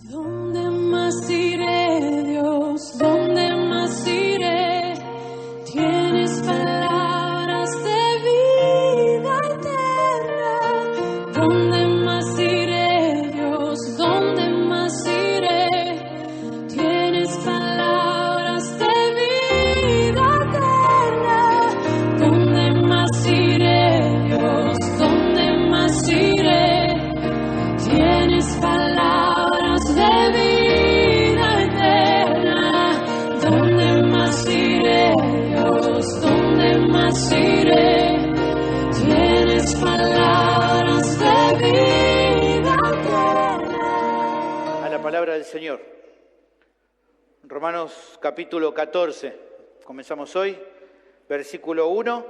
¿Dónde más iré, Dios? ¿Dónde más iré? Tienes palabras de vida eterna. ¿Dónde más iré, Dios? ¿Dónde más iré? Tienes palabras de vida eterna. ¿Dónde más iré, Dios? ¿Dónde más iré? Tienes palabras de vida eterna. ¿Dónde más iré, Dios? ¿Dónde más iré? Tienes palabras de vida eterna. A la palabra del Señor. Romanos capítulo 14. Comenzamos hoy, versículo 1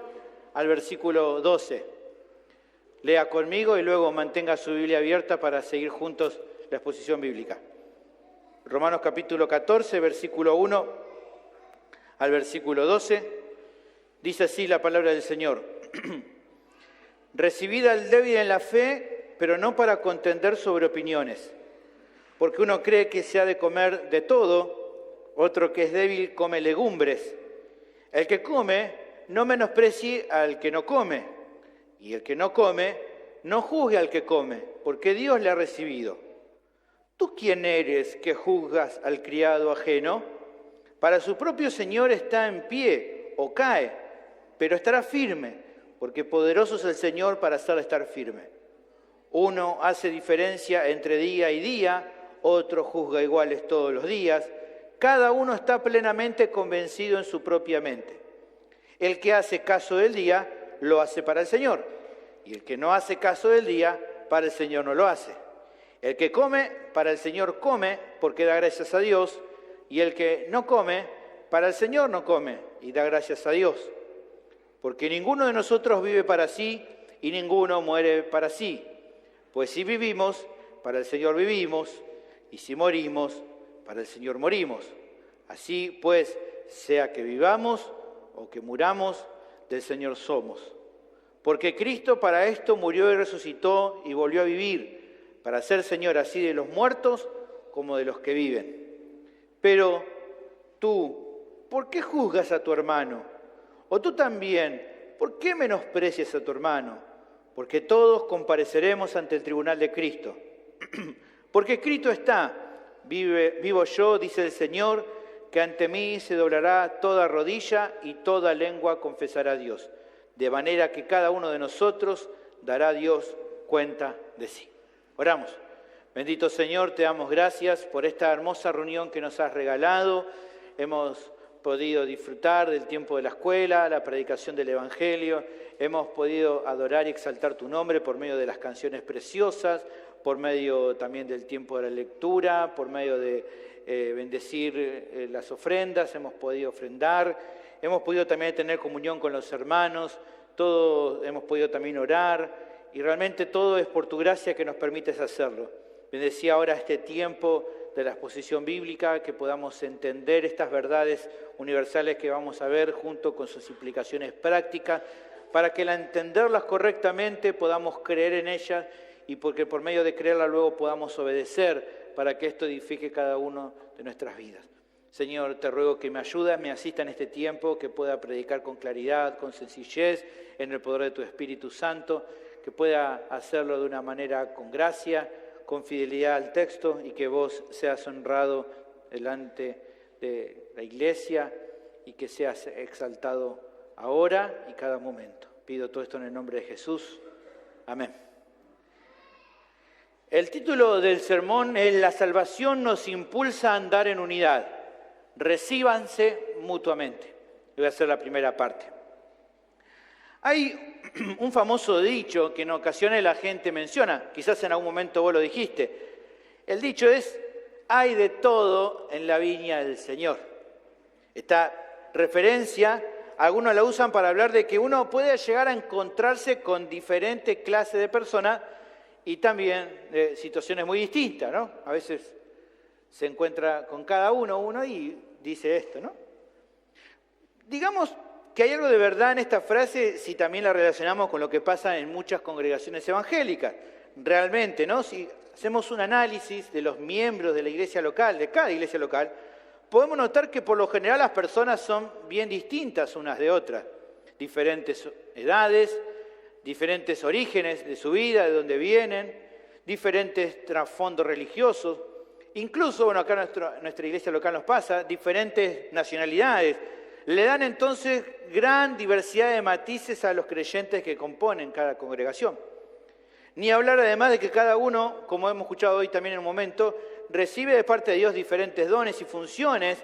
al versículo 12. Lea conmigo y luego mantenga su Biblia abierta para seguir juntos la exposición bíblica. Romanos capítulo 14, versículo 1 al versículo 12. Dice así la palabra del Señor. Recibid al débil en la fe, pero no para contender sobre opiniones. Porque uno cree que se ha de comer de todo, otro que es débil come legumbres. El que come, no menosprecie al que no come. Y el que no come, no juzgue al que come, porque Dios le ha recibido. ¿Tú quién eres que juzgas al criado ajeno? Para su propio Señor está en pie o cae, pero estará firme, porque poderoso es el Señor para hacerle estar firme. Uno hace diferencia entre día y día, otro juzga iguales todos los días. Cada uno está plenamente convencido en su propia mente. El que hace caso del día, lo hace para el Señor. Y el que no hace caso del día, para el Señor no lo hace. El que come, para el Señor come, porque da gracias a Dios. Y el que no come, para el Señor no come, y da gracias a Dios. Porque ninguno de nosotros vive para sí, y ninguno muere para sí. Pues si vivimos, para el Señor vivimos, y si morimos, para el Señor morimos. Así pues, sea que vivamos o que muramos, del Señor somos. Porque Cristo para esto murió y resucitó y volvió a vivir, para ser Señor así de los muertos como de los que viven. Pero tú, ¿por qué juzgas a tu hermano? O tú también, ¿por qué menosprecias a tu hermano? Porque todos compareceremos ante el tribunal de Cristo. Porque escrito está, vivo yo, dice el Señor, que ante mí se doblará toda rodilla y toda lengua confesará a Dios. De manera que cada uno de nosotros dará a Dios cuenta de sí. Oramos. Bendito Señor, te damos gracias por esta hermosa reunión que nos has regalado. Hemos podido disfrutar del tiempo de la escuela, la predicación del Evangelio. Hemos podido adorar y exaltar tu nombre por medio de las canciones preciosas, por medio también del tiempo de la lectura, por medio de bendecir las ofrendas. Hemos podido ofrendar. Hemos podido también tener comunión con los hermanos, todos hemos podido también orar y realmente todo es por tu gracia que nos permites hacerlo. Bendecía ahora este tiempo de la exposición bíblica, que podamos entender estas verdades universales que vamos a ver junto con sus implicaciones prácticas, para que al entenderlas correctamente podamos creer en ellas y porque por medio de creerlas luego podamos obedecer para que esto edifique cada uno de nuestras vidas. Señor, te ruego que me ayudes, me asista en este tiempo, que pueda predicar con claridad, con sencillez, en el poder de tu Espíritu Santo, que pueda hacerlo de una manera con gracia, con fidelidad al texto y que vos seas honrado delante de la iglesia y que seas exaltado ahora y cada momento. Pido todo esto en el nombre de Jesús. Amén. El título del sermón es La salvación nos impulsa a andar en unidad. Recíbanse mutuamente. Voy a hacer la primera parte. Hay un famoso dicho que en ocasiones la gente menciona, quizás en algún momento vos lo dijiste. El dicho es, hay de todo en la viña del Señor. Esta referencia, algunos la usan para hablar de que uno puede llegar a encontrarse con diferentes clases de personas y también de situaciones muy distintas, ¿no? A veces se encuentra con cada uno y dice esto, ¿no? Digamos que hay algo de verdad en esta frase si también la relacionamos con lo que pasa en muchas congregaciones evangélicas. Realmente, ¿no? Si hacemos un análisis de los miembros de la iglesia local, de cada iglesia local, podemos notar que por lo general las personas son bien distintas unas de otras. Diferentes edades, diferentes orígenes de su vida, de dónde vienen, diferentes trasfondos religiosos. Incluso, bueno, acá nuestra iglesia local nos pasa, diferentes nacionalidades. Le dan entonces gran diversidad de matices a los creyentes que componen cada congregación. Ni hablar además de que cada uno, como hemos escuchado hoy también en un momento, recibe de parte de Dios diferentes dones y funciones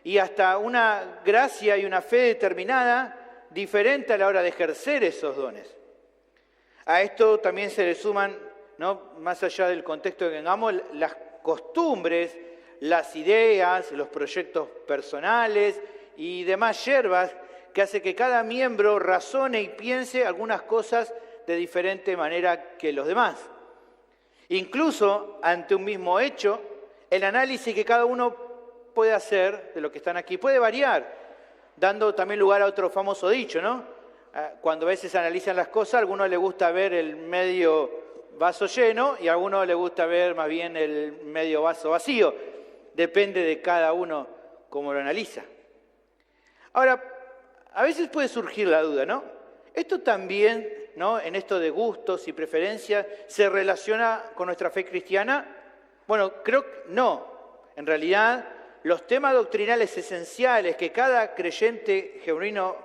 y hasta una gracia y una fe determinada diferente a la hora de ejercer esos dones. A esto también se le suman, ¿no?, más allá del contexto que tengamos, las costumbres, las ideas, los proyectos personales y demás hierbas que hace que cada miembro razone y piense algunas cosas de diferente manera que los demás. Incluso ante un mismo hecho, el análisis que cada uno puede hacer de lo que están aquí puede variar, dando también lugar a otro famoso dicho, ¿no? Cuando a veces analizan las cosas, a algunos les gusta ver el medio vaso lleno y a algunos les gusta ver más bien el medio vaso vacío. Depende de cada uno cómo lo analiza. Ahora, a veces puede surgir la duda, ¿no? Esto también, ¿no?, en esto de gustos y preferencias, ¿se relaciona con nuestra fe cristiana? Bueno, creo que no. En realidad, los temas doctrinales esenciales que cada creyente genuino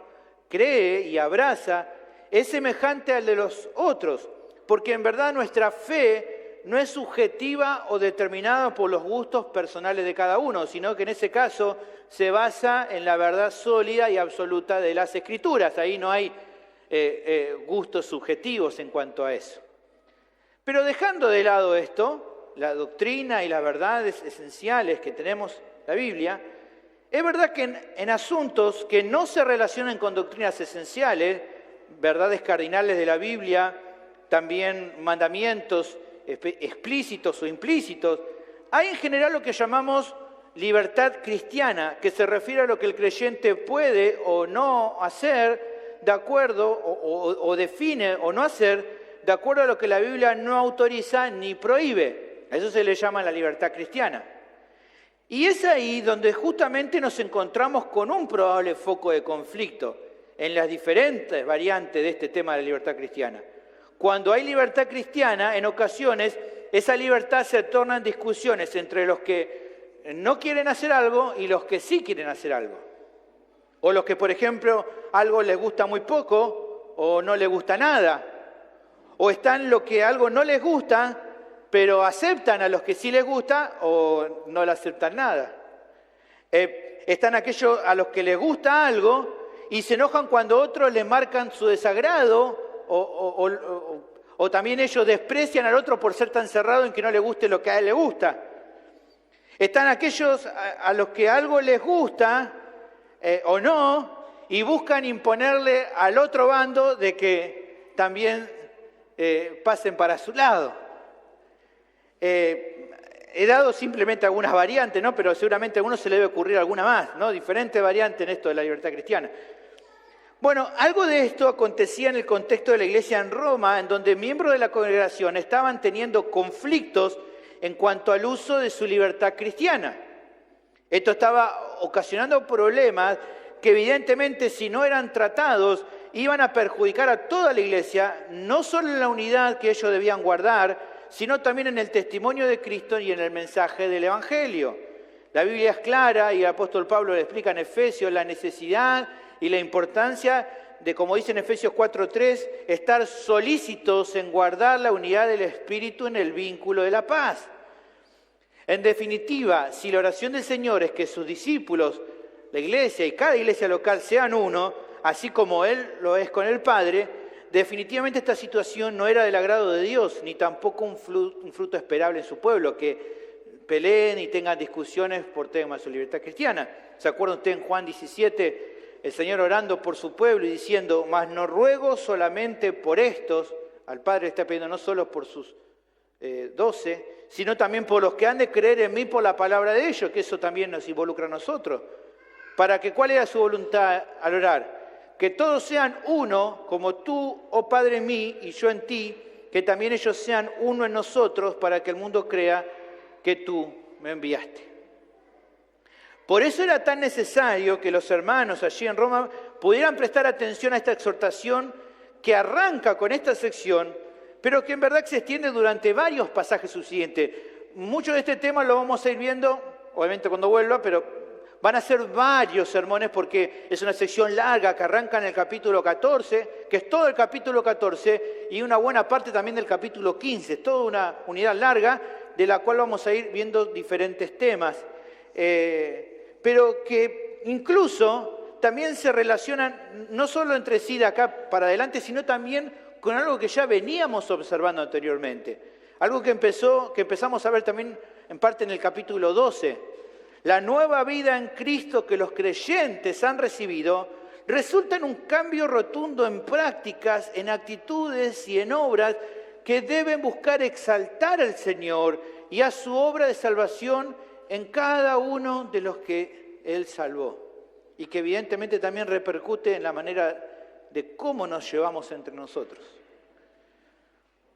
cree y abraza es semejante al de los otros, porque en verdad nuestra fe no es subjetiva o determinada por los gustos personales de cada uno, sino que en ese caso se basa en la verdad sólida y absoluta de las Escrituras. Ahí no hay gustos subjetivos en cuanto a eso. Pero dejando de lado esto, la doctrina y las verdades esenciales que tenemos en la Biblia, es verdad que en asuntos que no se relacionan con doctrinas esenciales, verdades cardinales de la Biblia, también mandamientos explícitos o implícitos, hay en general lo que llamamos libertad cristiana, que se refiere a lo que el creyente puede o no hacer de acuerdo, o define o no hacer de acuerdo a lo que la Biblia no autoriza ni prohíbe. A eso se le llama la libertad cristiana. Y es ahí donde justamente nos encontramos con un probable foco de conflicto en las diferentes variantes de este tema de la libertad cristiana. Cuando hay libertad cristiana, en ocasiones esa libertad se torna en discusiones entre los que no quieren hacer algo y los que sí quieren hacer algo. O los que, por ejemplo, algo les gusta muy poco o no les gusta nada. O están los que algo no les gusta, pero aceptan a los que sí les gusta o no le aceptan nada. Están aquellos a los que les gusta algo y se enojan cuando otros les marcan su desagrado o también ellos desprecian al otro por ser tan cerrado en que no le guste lo que a él le gusta. Están aquellos a los que algo les gusta o no y buscan imponerle al otro bando de que también pasen para su lado. He dado simplemente algunas variantes, ¿no?, pero seguramente a uno se le debe ocurrir alguna más, ¿no?, diferentes variantes en esto de la libertad cristiana. Bueno, algo de esto acontecía en el contexto de la iglesia en Roma, en donde miembros de la congregación estaban teniendo conflictos en cuanto al uso de su libertad cristiana. Esto estaba ocasionando problemas que evidentemente, si no eran tratados, iban a perjudicar a toda la iglesia, no solo en la unidad que ellos debían guardar, sino también en el testimonio de Cristo y en el mensaje del Evangelio. La Biblia es clara y el apóstol Pablo le explica en Efesios la necesidad y la importancia de, como dice en Efesios 4:3, estar solícitos en guardar la unidad del Espíritu en el vínculo de la paz. En definitiva, si la oración del Señor es que sus discípulos, la iglesia y cada iglesia local sean uno, así como Él lo es con el Padre, definitivamente esta situación no era del agrado de Dios, ni tampoco un fruto esperable en su pueblo, que peleen y tengan discusiones por temas de su libertad cristiana. ¿Se acuerdan ustedes en Juan 17, el Señor orando por su pueblo y diciendo, mas no ruego solamente por estos, al Padre está pidiendo no solo por sus 12, sino también por los que han de creer en mí por la palabra de ellos, que eso también nos involucra a nosotros. Para que, ¿cuál era su voluntad al orar? Que todos sean uno, como tú, oh Padre, en mí y yo en ti, que también ellos sean uno en nosotros para que el mundo crea que tú me enviaste. Por eso era tan necesario que los hermanos allí en Roma pudieran prestar atención a esta exhortación que arranca con esta sección, pero que en verdad se extiende durante varios pasajes subsiguientes. Mucho de este tema lo vamos a ir viendo, obviamente cuando vuelva, pero van a ser varios sermones porque es una sección larga que arranca en el capítulo 14, que es todo el capítulo 14, y una buena parte también del capítulo 15. Es toda una unidad larga de la cual vamos a ir viendo diferentes temas. Pero que incluso también se relacionan no solo entre sí de acá para adelante, sino también con algo que ya veníamos observando anteriormente. Algo que empezamos a ver también en parte en el capítulo 12. La nueva vida en Cristo que los creyentes han recibido resulta en un cambio rotundo en prácticas, en actitudes y en obras que deben buscar exaltar al Señor y a su obra de salvación en cada uno de los que Él salvó, y que evidentemente también repercute en la manera de cómo nos llevamos entre nosotros.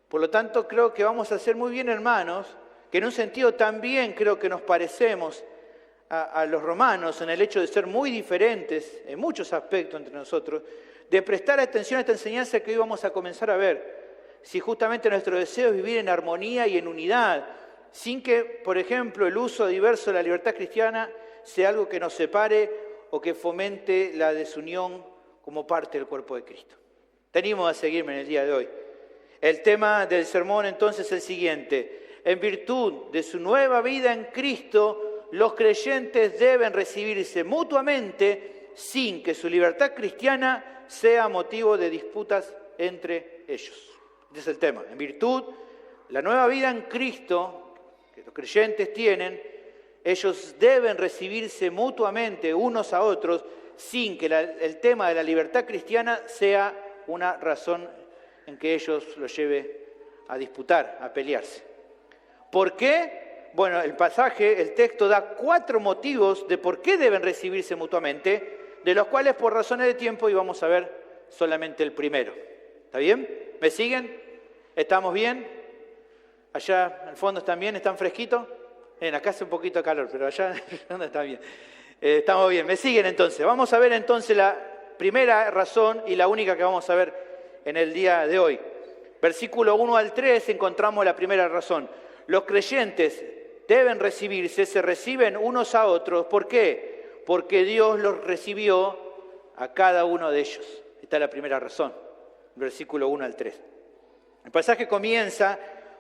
Por lo tanto, creo que vamos a ser muy bien hermanos, que en un sentido también creo que nos parecemos a los romanos en el hecho de ser muy diferentes en muchos aspectos entre nosotros, de prestar atención a esta enseñanza que hoy vamos a comenzar a ver, si justamente nuestro deseo es vivir en armonía y en unidad, sin que, por ejemplo, el uso diverso de la libertad cristiana sea algo que nos separe o que fomente la desunión como parte del cuerpo de Cristo. Te animo a seguirme en el día de hoy. El tema del sermón entonces es el siguiente: en virtud de su nueva vida en Cristo, los creyentes deben recibirse mutuamente sin que su libertad cristiana sea motivo de disputas entre ellos. Este es el tema. En virtud de la nueva vida en Cristo que los creyentes tienen, ellos deben recibirse mutuamente unos a otros sin que el tema de la libertad cristiana sea una razón en que ellos los lleve a disputar, a pelearse. ¿Por qué? Bueno, el pasaje, el texto da 4 motivos de por qué deben recibirse mutuamente, de los cuales por razones de tiempo íbamos a ver solamente el primero. ¿Está bien? ¿Me siguen? ¿Estamos bien? Allá al fondo están bien, están fresquitos. Acá hace un poquito de calor, pero allá está bien. Estamos bien, me siguen entonces. Vamos a ver entonces la primera razón y la única que vamos a ver en el día de hoy. Versículo 1 al 3 encontramos la primera razón. Los creyentes deben recibirse, se reciben unos a otros. ¿Por qué? Porque Dios los recibió a cada uno de ellos. Esta es la primera razón. Versículo 1 al 3. El pasaje comienza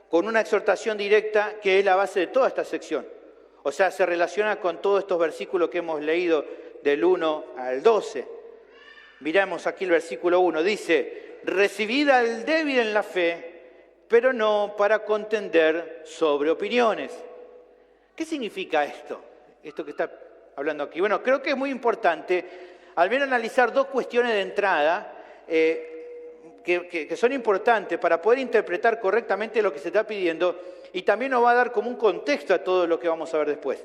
con una exhortación directa que es la base de toda esta sección. O sea, se relaciona con todos estos versículos que hemos leído del 1 al 12. Miramos aquí el versículo 1. Dice: recibid al débil en la fe, pero no para contender sobre opiniones. ¿Qué significa esto? Esto que está hablando aquí. Bueno, creo que es muy importante al menos analizar 2 cuestiones de entrada que son importantes para poder interpretar correctamente lo que se está pidiendo, y también nos va a dar como un contexto a todo lo que vamos a ver después.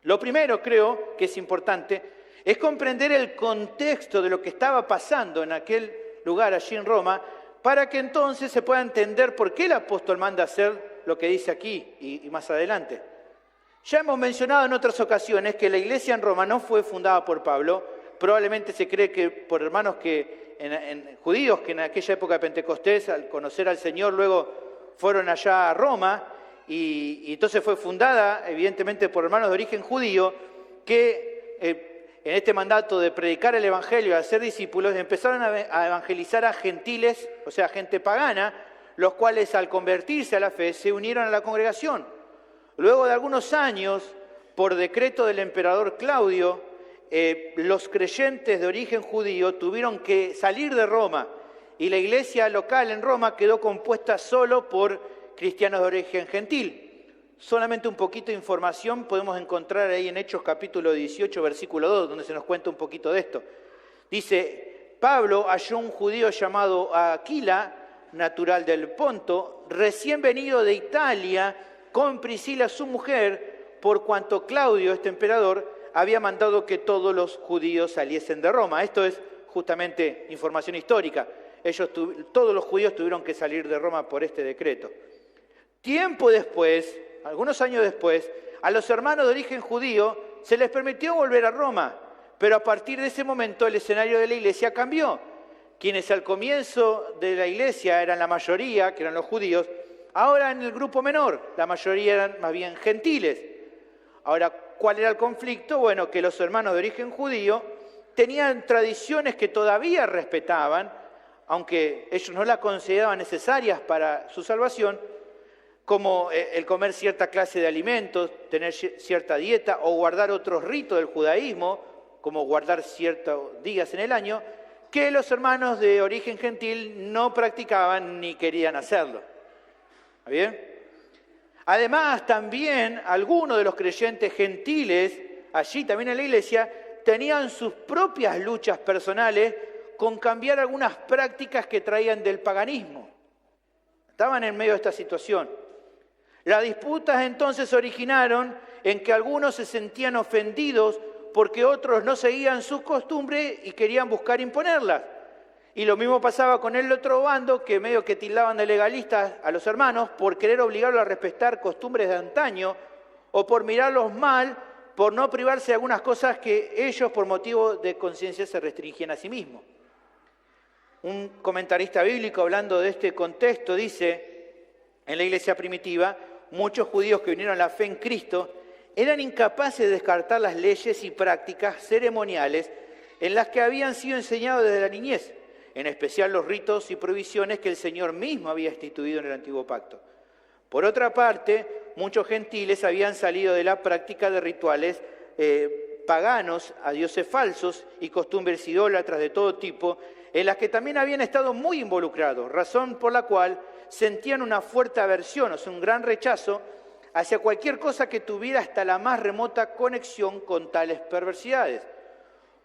Lo primero, creo que es importante, es comprender el contexto de lo que estaba pasando en aquel lugar allí en Roma, para que entonces se pueda entender por qué el apóstol manda hacer lo que dice aquí y más adelante. Ya hemos mencionado en otras ocasiones que la iglesia en Roma no fue fundada por Pablo. Probablemente se cree que por hermanos judíos que en aquella época de Pentecostés, al conocer al Señor, luego fueron allá a Roma, y entonces fue fundada evidentemente por hermanos de origen judío que en este mandato de predicar el Evangelio y hacer discípulos empezaron a evangelizar a gentiles, o sea, gente pagana, los cuales al convertirse a la fe se unieron a la congregación. Luego de algunos años, por decreto del emperador Claudio, los creyentes de origen judío tuvieron que salir de Roma, y la iglesia local en Roma quedó compuesta solo por cristianos de origen gentil. Solamente un poquito de información podemos encontrar ahí en Hechos capítulo 18, versículo 2, donde se nos cuenta un poquito de esto. Dice: Pablo halló un judío llamado Aquila, natural del Ponto, recién venido de Italia, con Priscila su mujer, por cuanto Claudio, este emperador, había mandado que todos los judíos saliesen de Roma. Esto es justamente información histórica. todos los judíos tuvieron que salir de Roma por este decreto. Tiempo después, algunos años después, a los hermanos de origen judío se les permitió volver a Roma, pero a partir de ese momento el escenario de la iglesia cambió. Quienes al comienzo de la iglesia eran la mayoría, que eran los judíos, ahora en el grupo menor, la mayoría eran más bien gentiles. Ahora, ¿cuál era el conflicto? Bueno, que los hermanos de origen judío tenían tradiciones que todavía respetaban, aunque ellos no las consideraban necesarias para su salvación, como el comer cierta clase de alimentos, tener cierta dieta o guardar otros ritos del judaísmo, como guardar ciertos días en el año, que los hermanos de origen gentil no practicaban ni querían hacerlo. ¿Está bien? Además, también algunos de los creyentes gentiles, allí también en la iglesia, tenían sus propias luchas personales con cambiar algunas prácticas que traían del paganismo. Estaban en medio de esta situación. Las disputas entonces originaron en que algunos se sentían ofendidos porque otros no seguían sus costumbres y querían buscar imponerlas. Y lo mismo pasaba con el otro bando, que medio que tildaban de legalistas a los hermanos por querer obligarlos a respetar costumbres de antaño o por mirarlos mal, por no privarse de algunas cosas que ellos por motivo de conciencia se restringían a sí mismos. Un comentarista bíblico hablando de este contexto dice, en la iglesia primitiva, muchos judíos que vinieron a la fe en Cristo eran incapaces de descartar las leyes y prácticas ceremoniales en las que habían sido enseñados desde la niñez, en especial los ritos y prohibiciones que el Señor mismo había instituido en el Antiguo Pacto. Por otra parte, muchos gentiles habían salido de la práctica de rituales paganos a dioses falsos y costumbres idólatras de todo tipo, en las que también habían estado muy involucrados, razón por la cual sentían una fuerte aversión, o sea, un gran rechazo hacia cualquier cosa que tuviera hasta la más remota conexión con tales perversidades.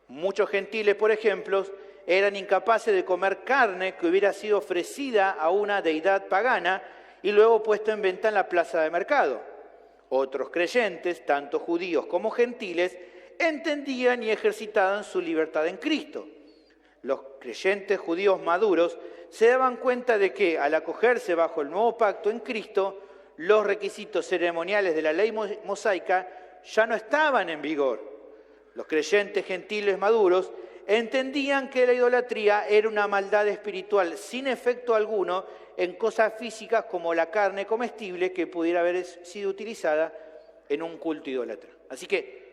Muchos gentiles, por ejemplo, eran incapaces de comer carne que hubiera sido ofrecida a una deidad pagana y luego puesta en venta en la plaza de mercado. Otros creyentes, tanto judíos como gentiles, entendían y ejercitaban su libertad en Cristo. Los creyentes judíos maduros se daban cuenta de que, al acogerse bajo el nuevo pacto en Cristo, los requisitos ceremoniales de la ley mosaica ya no estaban en vigor. Los creyentes gentiles maduros entendían que la idolatría era una maldad espiritual sin efecto alguno en cosas físicas como la carne comestible que pudiera haber sido utilizada en un culto idólatra. Así que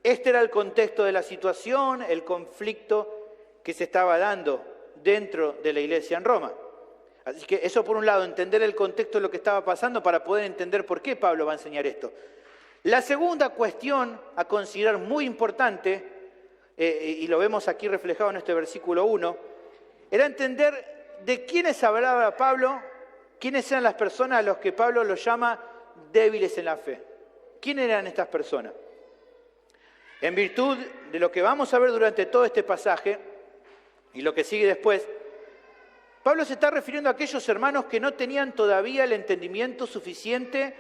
este era el contexto de la situación, el conflicto que se estaba dando dentro de la iglesia en Roma. Así que eso por un lado, entender el contexto de lo que estaba pasando para poder entender por qué Pablo va a enseñar esto. La segunda cuestión a considerar muy importante, y lo vemos aquí reflejado en este versículo 1, era entender de quiénes hablaba Pablo, quiénes eran las personas a los que Pablo los llama débiles en la fe. ¿Quiénes eran estas personas? En virtud de lo que vamos a ver durante todo este pasaje y lo que sigue después, Pablo se está refiriendo a aquellos hermanos que no tenían todavía el entendimiento suficiente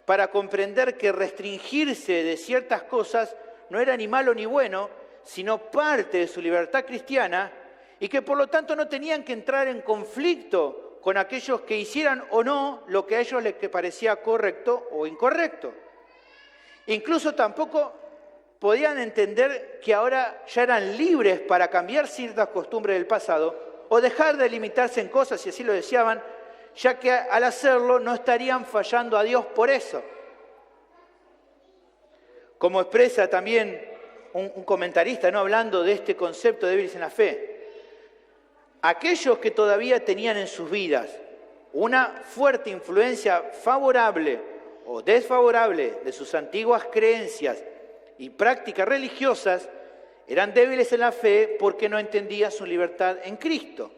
para comprender que restringirse de ciertas cosas no era ni malo ni bueno, sino parte de su libertad cristiana, y que por lo tanto no tenían que entrar en conflicto con aquellos que hicieran o no lo que a ellos les parecía correcto o incorrecto. Incluso tampoco podían entender que ahora ya eran libres para cambiar ciertas costumbres del pasado o dejar de limitarse en cosas, si así lo deseaban, ya que al hacerlo no estarían fallando a Dios por eso. Como expresa también un comentarista, ¿no?, hablando de este concepto de débiles en la fe, aquellos que todavía tenían en sus vidas una fuerte influencia favorable o desfavorable de sus antiguas creencias y prácticas religiosas, eran débiles en la fe porque no entendían su libertad en Cristo.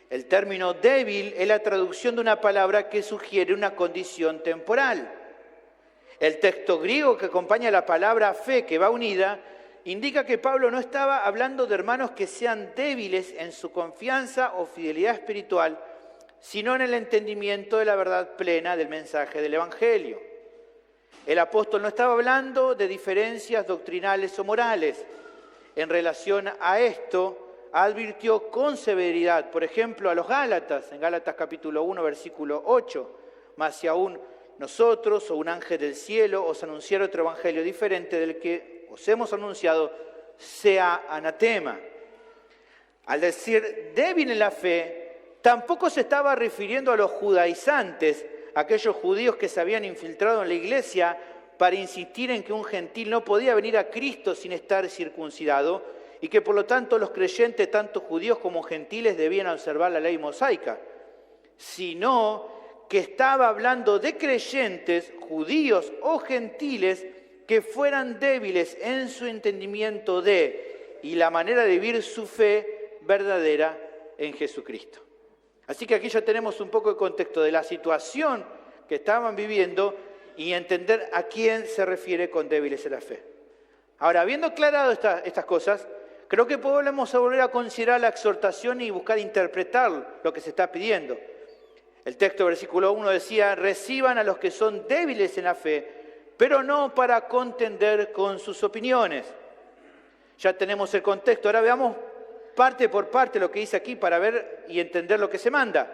El término débil es la traducción de una palabra que sugiere una condición temporal. El texto griego que acompaña la palabra fe, que va unida, indica que Pablo no estaba hablando de hermanos que sean débiles en su confianza o fidelidad espiritual, sino en el entendimiento de la verdad plena del mensaje del Evangelio. El apóstol no estaba hablando de diferencias doctrinales o morales. En relación a esto, advirtió con severidad, por ejemplo, a los Gálatas, en Gálatas capítulo 1, versículo 8, más si aún nosotros o un ángel del cielo os anunciara otro evangelio diferente del que os hemos anunciado, sea anatema. Al decir débil en la fe, tampoco se estaba refiriendo a los judaizantes, aquellos judíos que se habían infiltrado en la iglesia para insistir en que un gentil no podía venir a Cristo sin estar circuncidado y que por lo tanto los creyentes, tanto judíos como gentiles, debían observar la ley mosaica, sino que estaba hablando de creyentes, judíos o gentiles, que fueran débiles en su entendimiento de y la manera de vivir su fe verdadera en Jesucristo. Así que aquí ya tenemos un poco de contexto de la situación que estaban viviendo y entender a quién se refiere con débiles en la fe. Ahora, habiendo aclarado estas cosas, creo que podemos volver a considerar la exhortación y buscar interpretar lo que se está pidiendo. El texto, versículo 1, decía, reciban a los que son débiles en la fe, pero no para contender con sus opiniones. Ya tenemos el contexto, ahora veamos parte por parte lo que dice aquí para ver y entender lo que se manda.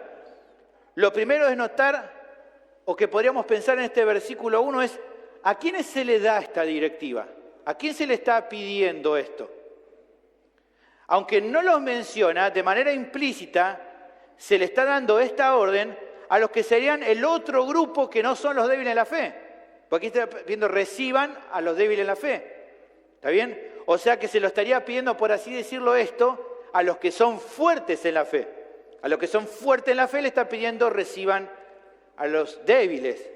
Lo primero es notar, o que podríamos pensar en este versículo 1, es ¿a quiénes se le da esta directiva? ¿A quién se le está pidiendo esto? Aunque no lo menciona, de manera implícita, se le está dando esta orden a los que serían el otro grupo que no son los débiles en la fe. Porque aquí está pidiendo reciban a los débiles en la fe. ¿Está bien? O sea que se lo estaría pidiendo, por así decirlo esto, a los que son fuertes en la fe. A los que son fuertes en la fe le está pidiendo reciban a los débiles.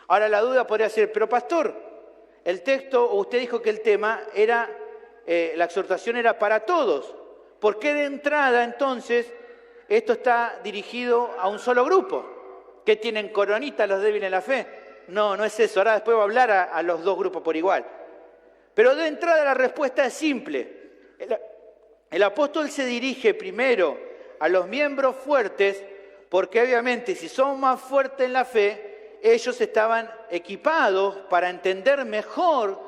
Ahora la duda podría ser, pero pastor, el texto, o usted dijo que el tema era, la exhortación era para todos. ¿Por qué de entrada entonces esto está dirigido a un solo grupo? ¿Que tienen coronita los débiles en la fe? No, no es eso. Ahora después voy a hablar a los dos grupos por igual. Pero de entrada la respuesta es simple. El apóstol se dirige primero a los miembros fuertes porque obviamente si son más fuertes en la fe, ellos estaban equipados para entender mejor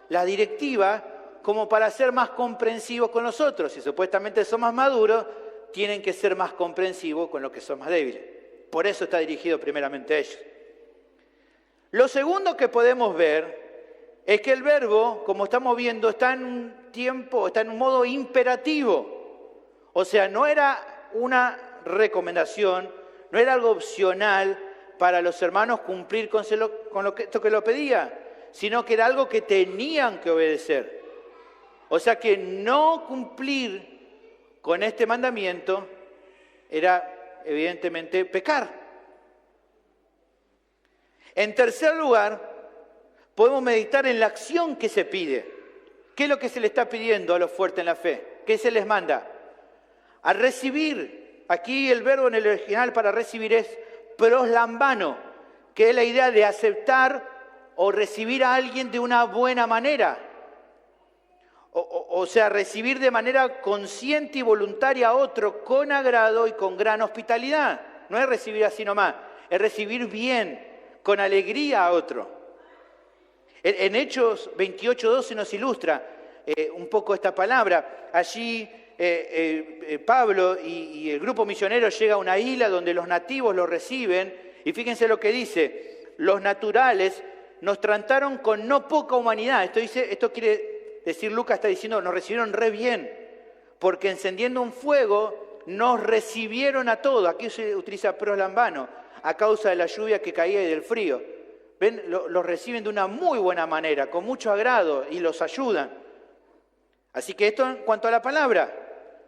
la directiva como para ser más comprensivos con los otros. Si supuestamente son más maduros, tienen que ser más comprensivos con los que son más débiles. Por eso está dirigido primeramente a ellos. Lo segundo que podemos ver es que el verbo, como estamos viendo, está en un modo imperativo. O sea, no era una recomendación, no era algo opcional para los hermanos cumplir con esto que lo pedía, sino que era algo que tenían que obedecer. O sea que no cumplir con este mandamiento era evidentemente pecar. En tercer lugar, podemos meditar en la acción que se pide. ¿Qué es lo que se le está pidiendo a los fuertes en la fe? ¿Qué se les manda? A recibir. Aquí el verbo en el original para recibir es proslambano, que es la idea de aceptar o recibir a alguien de una buena manera. O sea, recibir de manera consciente y voluntaria a otro con agrado y con gran hospitalidad. No es recibir así nomás, es recibir bien, con alegría a otro. En Hechos 28:12 nos ilustra un poco esta palabra. Allí Pablo y el grupo misionero llega a una isla donde los nativos lo reciben y fíjense lo que dice, los naturales nos trataron con no poca humanidad. Esto quiere decir, Lucas está diciendo, nos recibieron re bien, porque encendiendo un fuego nos recibieron a todos. Aquí se utiliza proslambano, a causa de la lluvia que caía y del frío. ¿Ven? Los reciben de una muy buena manera, con mucho agrado y los ayudan. Así que esto en cuanto a la palabra,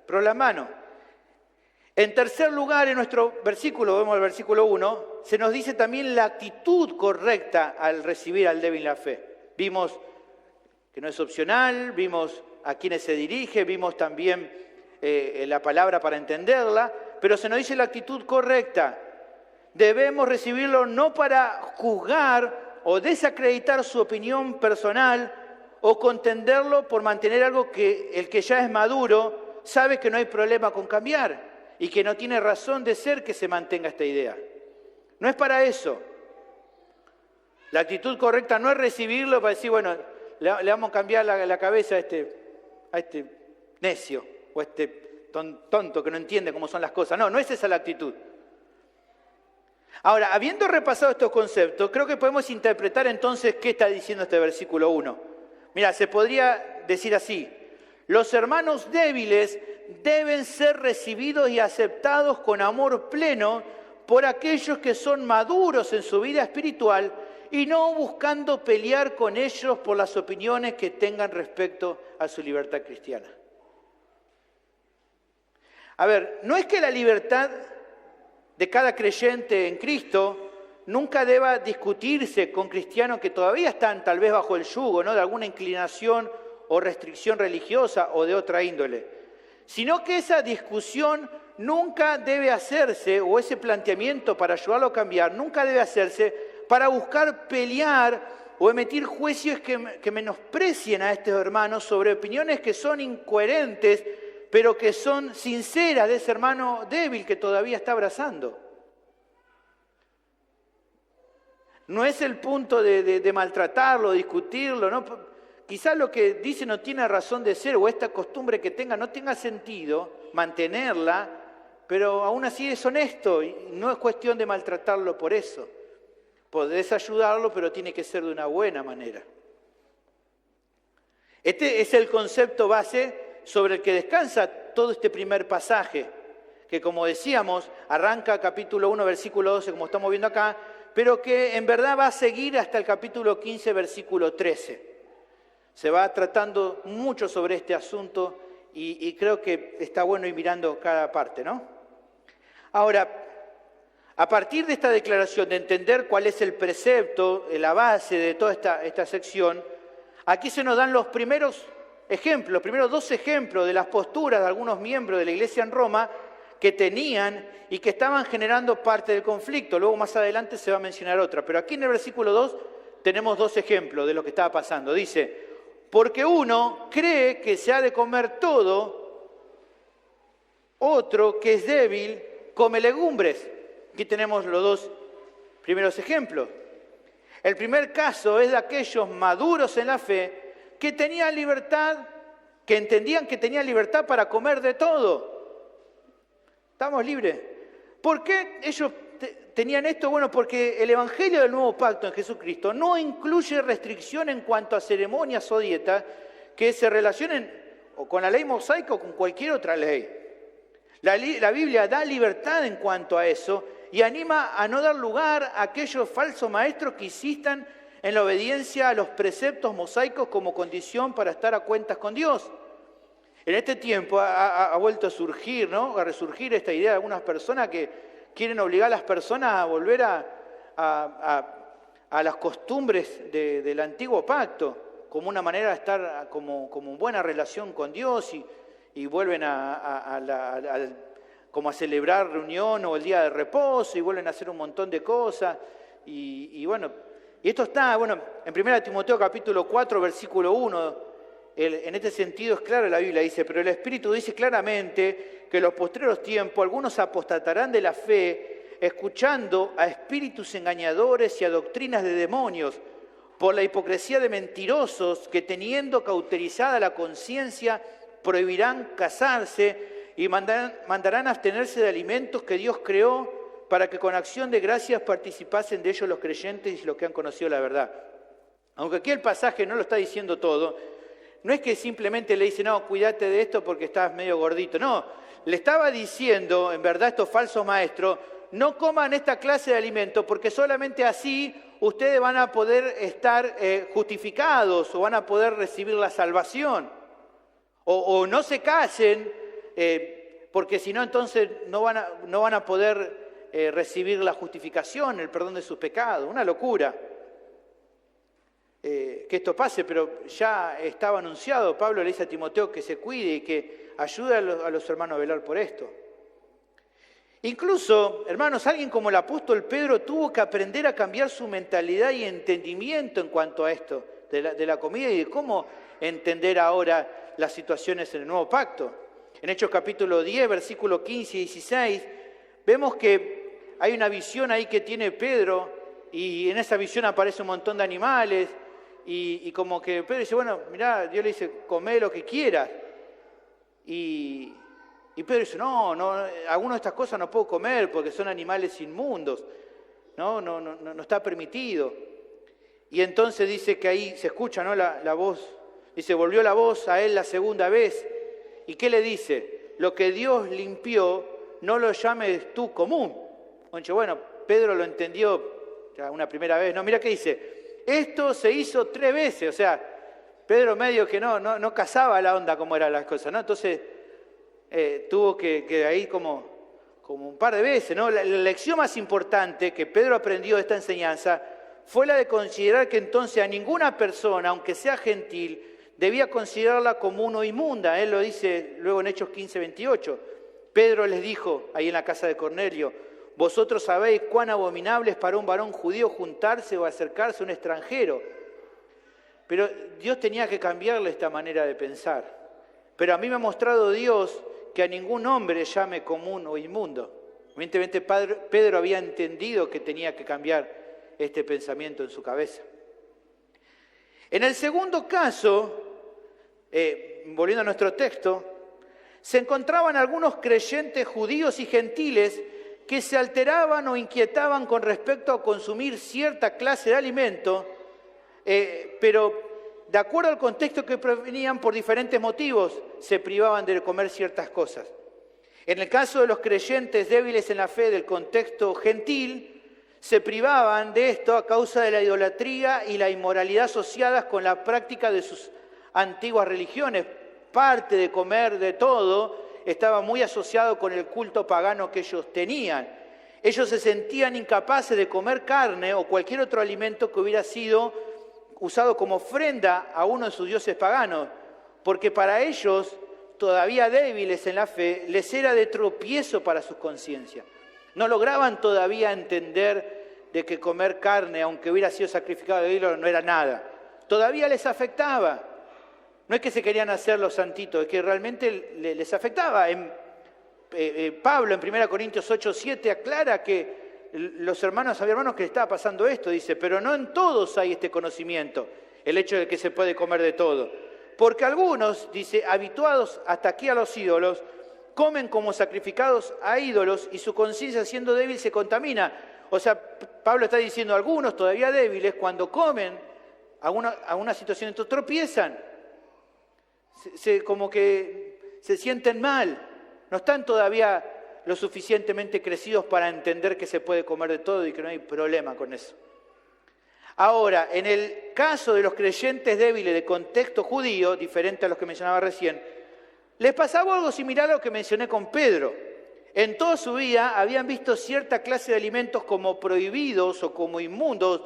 proslambano. En tercer lugar, en nuestro versículo, vemos el versículo 1, se nos dice también la actitud correcta al recibir al débil en la fe. Vimos que no es opcional, vimos a quiénes se dirige, vimos también la palabra para entenderla, pero se nos dice la actitud correcta. Debemos recibirlo no para juzgar o desacreditar su opinión personal o contenderlo por mantener algo que el que ya es maduro sabe que no hay problema con cambiar y que no tiene razón de ser que se mantenga esta idea. No es para eso. La actitud correcta no es recibirlo para decir, bueno, le vamos a cambiar la cabeza a este necio o a este tonto que no entiende cómo son las cosas. No, no es esa la actitud. Ahora, habiendo repasado estos conceptos, creo que podemos interpretar entonces qué está diciendo este versículo 1. Mira, se podría decir así: los hermanos débiles deben ser recibidos y aceptados con amor pleno por aquellos que son maduros en su vida espiritual y no buscando pelear con ellos por las opiniones que tengan respecto a su libertad cristiana. A ver, no es que la libertad de cada creyente en Cristo nunca deba discutirse con cristianos que todavía están tal vez bajo el yugo, ¿no?, de alguna inclinación o restricción religiosa o de otra índole, sino que esa discusión nunca debe hacerse, o ese planteamiento para ayudarlo a cambiar, nunca debe hacerse para buscar pelear o emitir juicios que menosprecien a estos hermanos sobre opiniones que son incoherentes, pero que son sinceras de ese hermano débil que todavía está abrazando. No es el punto de maltratarlo, discutirlo, ¿no? Quizás lo que dice no tiene razón de ser, o esta costumbre que tenga no tenga sentido mantenerla, pero aún así es honesto y no es cuestión de maltratarlo por eso. Podés ayudarlo, pero tiene que ser de una buena manera. Este es el concepto base sobre el que descansa todo este primer pasaje, que como decíamos, arranca capítulo 1, versículo 12, como estamos viendo acá, pero que en verdad va a seguir hasta el capítulo 15, versículo 13. Se va tratando mucho sobre este asunto y creo que está bueno ir mirando cada parte, ¿no? Ahora, a partir de esta declaración, de entender cuál es el precepto, la base de toda esta sección, aquí se nos dan los primeros ejemplos, los primeros dos ejemplos de las posturas de algunos miembros de la iglesia en Roma que tenían y que estaban generando parte del conflicto. Luego más adelante se va a mencionar otra, pero aquí en el versículo 2 tenemos dos ejemplos de lo que estaba pasando. Dice: porque uno cree que se ha de comer todo, otro que es débil come legumbres. Aquí tenemos los dos primeros ejemplos. El primer caso es de aquellos maduros en la fe que tenían libertad, que entendían que tenían libertad para comer de todo. Estamos libres. ¿Por qué ellos tenían esto? Bueno, porque el Evangelio del Nuevo Pacto en Jesucristo no incluye restricción en cuanto a ceremonias o dietas que se relacionen o con la ley mosaica o con cualquier otra ley. La Biblia da libertad en cuanto a eso y anima a no dar lugar a aquellos falsos maestros que insistan en la obediencia a los preceptos mosaicos como condición para estar a cuentas con Dios. En este tiempo ha vuelto a surgir, ¿no?, a resurgir esta idea de algunas personas que quieren obligar a las personas a volver a las costumbres del antiguo pacto, como una manera de estar como en buena relación con Dios y vuelven como a celebrar reunión o el día de reposo y vuelven a hacer un montón de cosas. Y esto está, en 1 Timoteo capítulo 4, versículo 1, en este sentido es claro, la Biblia dice: pero el Espíritu dice claramente que en los postreros tiempos algunos apostatarán de la fe, escuchando a espíritus engañadores y a doctrinas de demonios, por la hipocresía de mentirosos que, teniendo cauterizada la conciencia, prohibirán casarse y mandarán abstenerse de alimentos que Dios creó, para que con acción de gracias participasen de ellos los creyentes y los que han conocido la verdad. Aunque aquí el pasaje no lo está diciendo todo, no es que simplemente le dice: no, cuídate de esto porque estás medio gordito. No, le estaba diciendo, en verdad, estos falsos maestros: no coman esta clase de alimentos porque solamente así ustedes van a poder estar justificados o van a poder recibir la salvación. O no se casen porque si no entonces no van a poder recibir la justificación, el perdón de sus pecados. Una locura que esto pase, pero ya estaba anunciado. Pablo le dice a Timoteo que se cuide y que ayude a los hermanos a velar por esto. Incluso, hermanos, alguien como el apóstol Pedro tuvo que aprender a cambiar su mentalidad y entendimiento en cuanto a esto, de la comida y de cómo entender ahora las situaciones en el nuevo pacto. En Hechos capítulo 10, versículos 15 y 16, vemos que hay una visión ahí que tiene Pedro y en esa visión aparece un montón de animales y como que Pedro dice: bueno, mirá, Dios le dice: comé lo que quieras. Y Y Pedro dice, no, algunas de estas cosas no puedo comer porque son animales inmundos. No está permitido. Y entonces dice que ahí se escucha, ¿no? la voz. Dice, volvió la voz a él la segunda vez. ¿Y qué le dice? Lo que Dios limpió, no lo llames tú común. Bueno, Pedro lo entendió ya una primera vez. No, mira qué dice. Esto se hizo 3 veces. O sea, Pedro medio que no cazaba la onda como eran las cosas, ¿no? Entonces tuvo que ahí como un par de veces, ¿no? La lección más importante que Pedro aprendió de esta enseñanza fue la de considerar que entonces a ninguna persona, aunque sea gentil, debía considerarla común o inmunda. Él lo dice luego en Hechos 15:28. Pedro les dijo ahí en la casa de Cornelio, vosotros sabéis cuán abominable es para un varón judío juntarse o acercarse a un extranjero. Pero Dios tenía que cambiarle esta manera de pensar. Pero a mí me ha mostrado Dios que a ningún hombre llame común o inmundo. Evidentemente Pedro había entendido que tenía que cambiar este pensamiento en su cabeza. En el segundo caso, volviendo a nuestro texto, se encontraban algunos creyentes judíos y gentiles que se alteraban o inquietaban con respecto a consumir cierta clase de alimento, pero de acuerdo al contexto que provenían por diferentes motivos, se privaban de comer ciertas cosas. En el caso de los creyentes débiles en la fe del contexto gentil, se privaban de esto a causa de la idolatría y la inmoralidad asociadas con la práctica de sus antiguas religiones. Parte de comer de todo estaba muy asociado con el culto pagano que ellos tenían. Ellos se sentían incapaces de comer carne o cualquier otro alimento que hubiera sido usado como ofrenda a uno de sus dioses paganos, porque para ellos, todavía débiles en la fe, les era de tropiezo para sus conciencias. No lograban todavía entender de que comer carne, aunque hubiera sido sacrificado de ídolo, no era nada. Todavía les afectaba. No es que se querían hacer los santitos, es que realmente les afectaba. Pablo en 1 Corintios 8:7 aclara que los hermanos, había hermanos que les estaba pasando esto, dice, pero no en todos hay este conocimiento, el hecho de que se puede comer de todo. Porque algunos, dice, habituados hasta aquí a los ídolos, comen como sacrificados a ídolos y su conciencia siendo débil se contamina. O sea, Pablo está diciendo, algunos todavía débiles, cuando comen a una situación, entonces tropiezan, como que se sienten mal, no están todavía lo suficientemente crecidos para entender que se puede comer de todo y que no hay problema con eso. Ahora, en el caso de los creyentes débiles de contexto judío, diferente a los que mencionaba recién, les pasaba algo similar a lo que mencioné con Pedro. En toda su vida habían visto cierta clase de alimentos como prohibidos o como inmundos,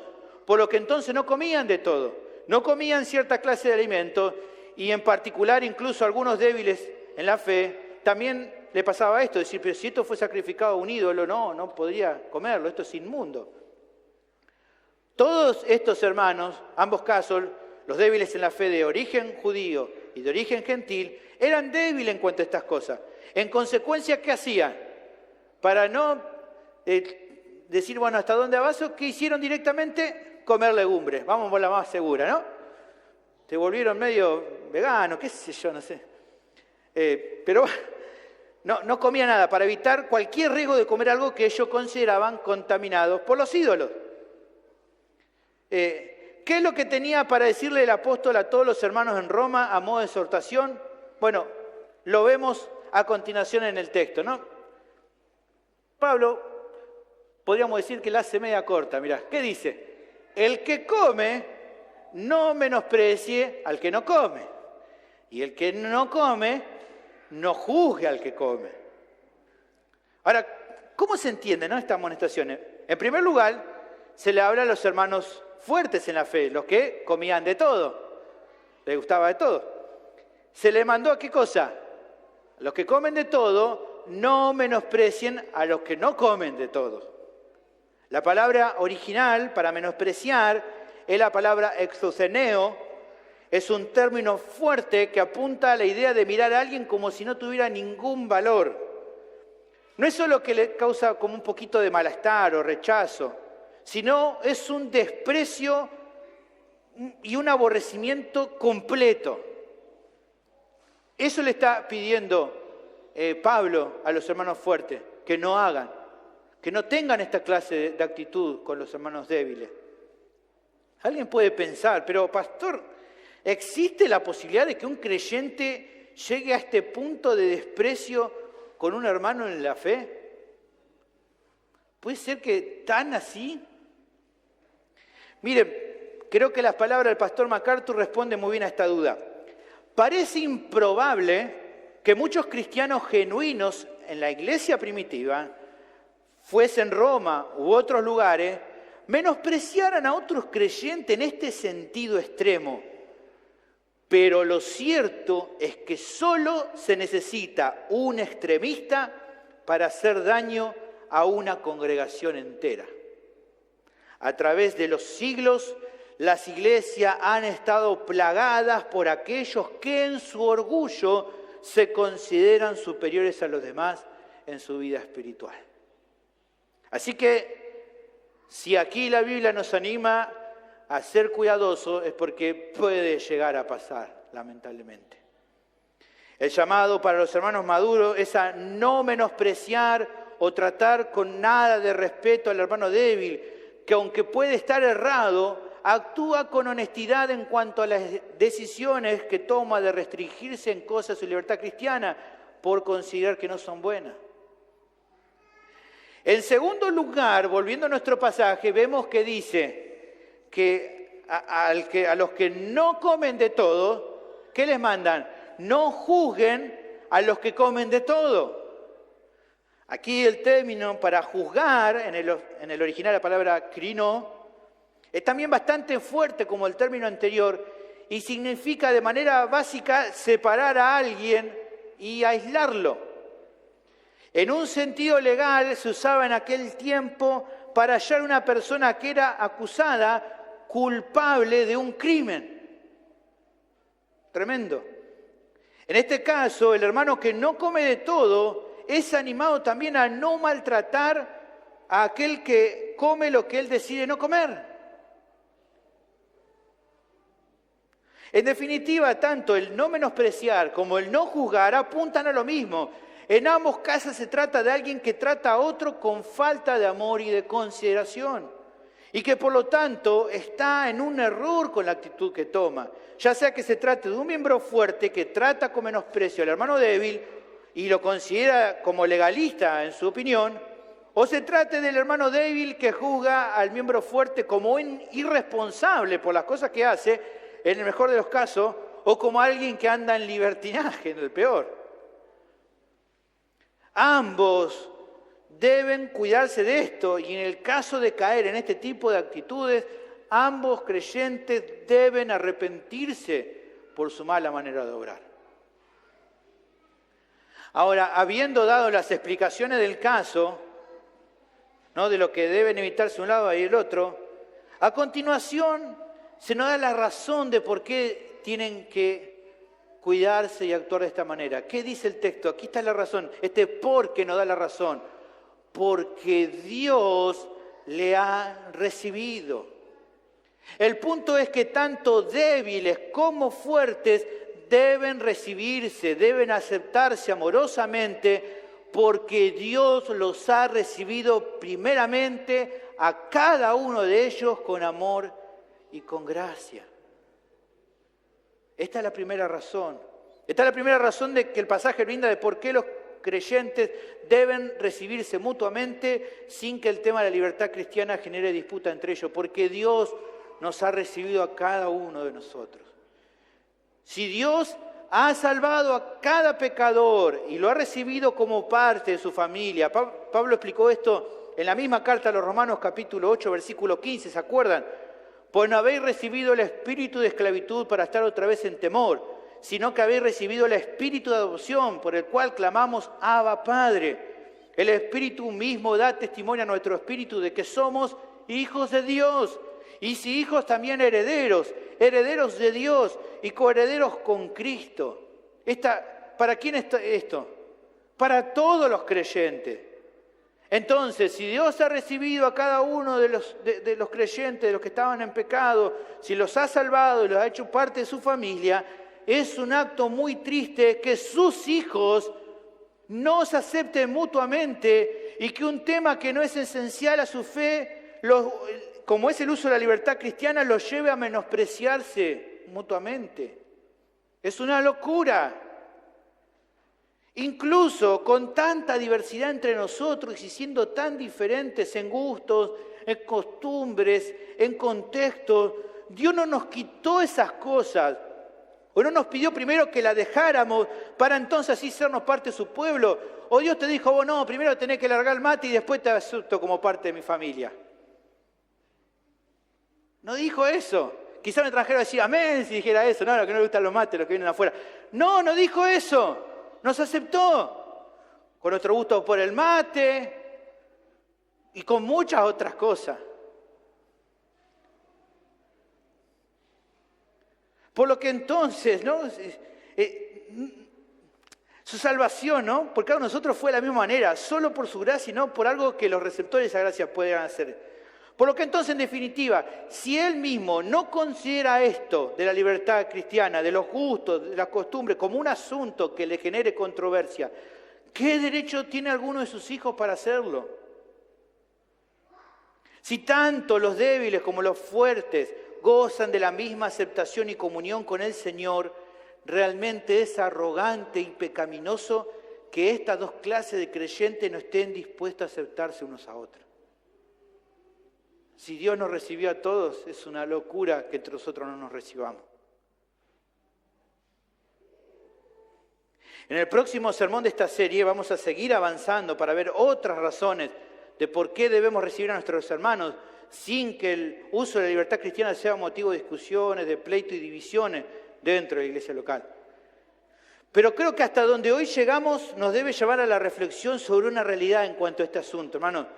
por lo que entonces no comían de todo. No comían cierta clase de alimentos y en particular incluso algunos débiles en la fe también le pasaba esto, decir, pero si esto fue sacrificado a un ídolo, no podría comerlo, esto es inmundo. Todos estos hermanos, ambos casos, los débiles en la fe de origen judío y de origen gentil, eran débiles en cuanto a estas cosas. En consecuencia, ¿qué hacían? Para no decir, bueno, ¿hasta dónde avanzo? ¿Qué hicieron directamente? Comer legumbres. Vamos por la más segura, ¿no? Se volvieron medio veganos, qué sé yo, no sé. Pero no comía nada para evitar cualquier riesgo de comer algo que ellos consideraban contaminados por los ídolos. ¿Qué es lo que tenía para decirle el apóstol a todos los hermanos en Roma a modo de exhortación? Bueno, lo vemos a continuación en el texto, ¿no? Pablo, podríamos decir que la hace media corta, mirá, ¿qué dice? El que come, no menosprecie al que no come. Y el que no come, no juzgue al que come. Ahora, ¿cómo se entiende, no, esta amonestación? En primer lugar, se le habla a los hermanos fuertes en la fe, los que comían de todo, les gustaba de todo. Se le mandó a qué cosa? Los que comen de todo, no menosprecien a los que no comen de todo. La palabra original para menospreciar es la palabra exoceneo. Es un término fuerte que apunta a la idea de mirar a alguien como si no tuviera ningún valor. No es solo que le causa como un poquito de malestar o rechazo, sino es un desprecio y un aborrecimiento completo. Eso le está pidiendo Pablo a los hermanos fuertes, que no hagan, que no tengan esta clase de actitud con los hermanos débiles. Alguien puede pensar, pero pastor, ¿existe la posibilidad de que un creyente llegue a este punto de desprecio con un hermano en la fe? ¿Puede ser que tan así? Miren, creo que las palabras del pastor MacArthur responden muy bien a esta duda. Parece improbable que muchos cristianos genuinos en la iglesia primitiva, fuese en Roma u otros lugares, menospreciaran a otros creyentes en este sentido extremo. Pero lo cierto es que solo se necesita un extremista para hacer daño a una congregación entera. A través de los siglos, las iglesias han estado plagadas por aquellos que en su orgullo se consideran superiores a los demás en su vida espiritual. Así que, si aquí la Biblia nos anima a ser cuidadosos, es porque puede llegar a pasar, lamentablemente. El llamado para los hermanos maduros es a no menospreciar o tratar con nada de respeto al hermano débil, que aunque puede estar errado, actúa con honestidad en cuanto a las decisiones que toma de restringirse en cosas de su libertad cristiana por considerar que no son buenas. En segundo lugar, volviendo a nuestro pasaje, vemos que dice que a los que no comen de todo, ¿qué les mandan? No juzguen a los que comen de todo. Aquí el término para juzgar, en el original la palabra krino, es también bastante fuerte como el término anterior y significa de manera básica separar a alguien y aislarlo. En un sentido legal se usaba en aquel tiempo para hallar a una persona que era acusada culpable de un crimen. Tremendo. En este caso, el hermano que no come de todo es animado también a no maltratar a aquel que come lo que él decide no comer. En definitiva, tanto el no menospreciar como el no juzgar apuntan a lo mismo. En ambos casos se trata de alguien que trata a otro con falta de amor y de consideración, y que por lo tanto está en un error con la actitud que toma, ya sea que se trate de un miembro fuerte que trata con menosprecio al hermano débil y lo considera como legalista en su opinión, o se trate del hermano débil que juzga al miembro fuerte como un irresponsable por las cosas que hace, en el mejor de los casos, o como alguien que anda en libertinaje, en el peor. Ambos deben cuidarse de esto y en el caso de caer en este tipo de actitudes, ambos creyentes deben arrepentirse por su mala manera de obrar. Ahora, habiendo dado las explicaciones del caso, ¿no?, de lo que deben evitarse un lado y el otro, a continuación se nos da la razón de por qué tienen que cuidarse y actuar de esta manera. ¿Qué dice el texto? Aquí está la razón. Por qué nos da la razón. Porque Dios le ha recibido. El punto es que tanto débiles como fuertes deben recibirse, deben aceptarse amorosamente, porque Dios los ha recibido primeramente a cada uno de ellos con amor y con gracia. Esta es la primera razón. Esta es la primera razón de que el pasaje brinda de por qué los creyentes deben recibirse mutuamente sin que el tema de la libertad cristiana genere disputa entre ellos, porque Dios nos ha recibido a cada uno de nosotros. Si Dios ha salvado a cada pecador y lo ha recibido como parte de su familia, Pablo explicó esto en la misma carta a los Romanos capítulo 8, versículo 15, ¿se acuerdan? Pues no habéis recibido el espíritu de esclavitud para estar otra vez en temor, sino que habéis recibido el espíritu de adopción, por el cual clamamos, Abba, Padre. El Espíritu mismo da testimonio a nuestro espíritu de que somos hijos de Dios. Y si hijos, también herederos, herederos de Dios y coherederos con Cristo. ¿Para quién está esto? Para todos los creyentes. Entonces, si Dios ha recibido a cada uno de los creyentes, de los que estaban en pecado, si los ha salvado y los ha hecho parte de su familia, es un acto muy triste que sus hijos no se acepten mutuamente y que un tema que no es esencial a su fe, como es el uso de la libertad cristiana, los lleve a menospreciarse mutuamente. Es una locura. Incluso con tanta diversidad entre nosotros y siendo tan diferentes en gustos, en costumbres, en contextos, Dios no nos quitó esas cosas. O no nos pidió primero que la dejáramos para entonces así sernos parte de su pueblo. O Dios te dijo, vos no, primero tenés que largar el mate y después te acepto como parte de mi familia. No dijo eso. Quizá un extranjero decía amén si dijera eso. No, lo que no le gustan los mates, los que vienen afuera. No, no dijo eso. Nos aceptó. Con nuestro gusto por el mate y con muchas otras cosas. Por lo que entonces, ¿no? Su salvación, ¿no? Por cada uno de nosotros fue de la misma manera, solo por su gracia y no por algo que los receptores de esa gracia puedan hacer. Por lo que entonces, en definitiva, si él mismo no considera esto de la libertad cristiana, de los gustos, de las costumbres, como un asunto que le genere controversia, ¿qué derecho tiene alguno de sus hijos para hacerlo? Si tanto los débiles como los fuertes gozan de la misma aceptación y comunión con el Señor, realmente es arrogante y pecaminoso que estas dos clases de creyentes no estén dispuestos a aceptarse unos a otros. Si Dios nos recibió a todos, es una locura que entre nosotros no nos recibamos. En el próximo sermón de esta serie vamos a seguir avanzando para ver otras razones de por qué debemos recibir a nuestros hermanos sin que el uso de la libertad cristiana sea motivo de discusiones, de pleito y divisiones dentro de la iglesia local. Pero creo que hasta donde hoy llegamos nos debe llevar a la reflexión sobre una realidad en cuanto a este asunto, hermano.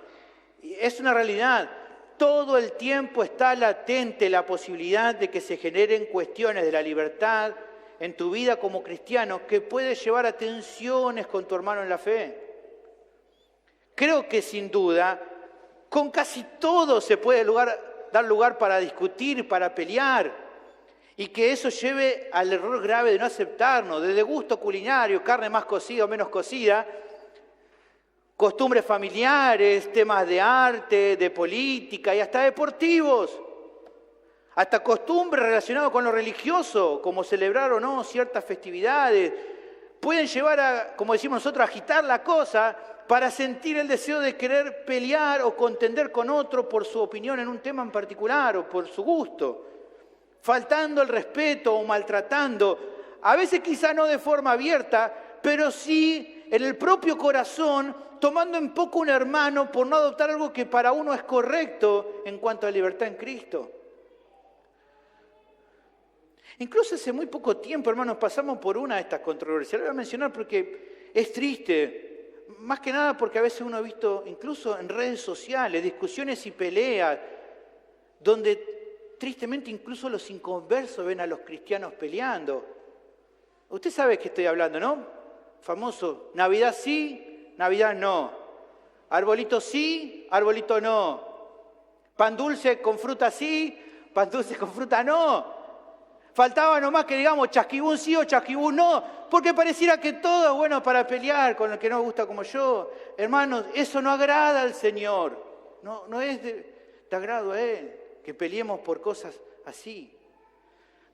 Es una realidad. Todo el tiempo está latente la posibilidad de que se generen cuestiones de la libertad en tu vida como cristiano que puede llevar a tensiones con tu hermano en la fe. Creo que sin duda, con casi todo se puede dar lugar para discutir, para pelear, y que eso lleve al error grave de no aceptarnos, desde gusto culinario, carne más cocida o menos cocida, costumbres familiares, temas de arte, de política y hasta deportivos, hasta costumbres relacionadas con lo religioso, como celebrar o no ciertas festividades, pueden llevar a, como decimos nosotros, a agitar la cosa para sentir el deseo de querer pelear o contender con otro por su opinión en un tema en particular o por su gusto, faltando el respeto o maltratando, a veces quizá no de forma abierta, pero sí en el propio corazón, tomando en poco un hermano por no adoptar algo que para uno es correcto en cuanto a la libertad en Cristo. Incluso hace muy poco tiempo, hermanos, pasamos por una de estas controversias. Lo voy a mencionar porque es triste. Más que nada porque a veces uno ha visto, incluso en redes sociales, discusiones y peleas, donde tristemente incluso los inconversos ven a los cristianos peleando. Usted sabe de qué estoy hablando, ¿no? Famoso, Navidad sí, Navidad no. Arbolito sí, arbolito no. Pan dulce con fruta sí, pan dulce con fruta no. Faltaba nomás que digamos chasquibún sí o chasquibún no, porque pareciera que todo es bueno para pelear con el que no gusta como yo. Hermanos, eso no agrada al Señor, no es de agrado a Él, que peleemos por cosas así.